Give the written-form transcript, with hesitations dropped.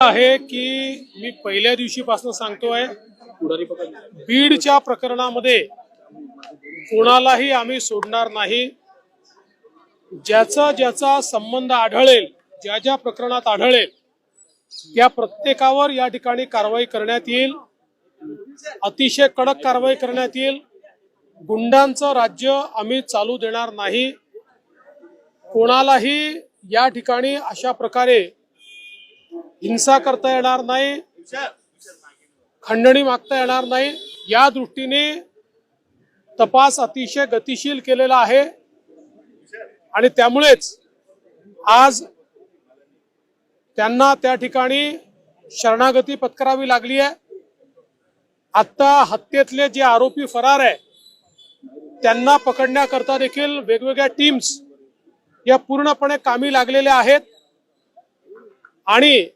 आहे की मी पहिल्या दिवशीपासून सांगतोय, बीडच्या प्रकरणामध्ये कोणालाही आम्ही सोडणार नाही। ज्याचा ज्याचा संबंध आढळेल, ज्या ज्या प्रकरणात आढळेल त्या प्रत्येकावर या ठिकाणी कारवाई करण्यात येईल। अतिशय कडक कारवाई करण्यात येईल। गुंडांचं राज्य आम्ही चालू देणार नाही। कोणालाही या ठिकाणी अशा प्रकारे हिंसा करता येणार नाही, खंडणी मागता येणार नाही। या दृष्टीने तपास अतिशय गतिशील केलेला आहे आणि त्यामुळेच आज त्यांना त्या ठिकाणी शरणागती पत्करावी लागली आहे। आता हत्येतले जे आरोपी फरार आहे त्यांना पकडण्याकरता देखील वेगवेगळ्या टीम्स या पूर्णपणे कामी लागलेल्या आहेत आणि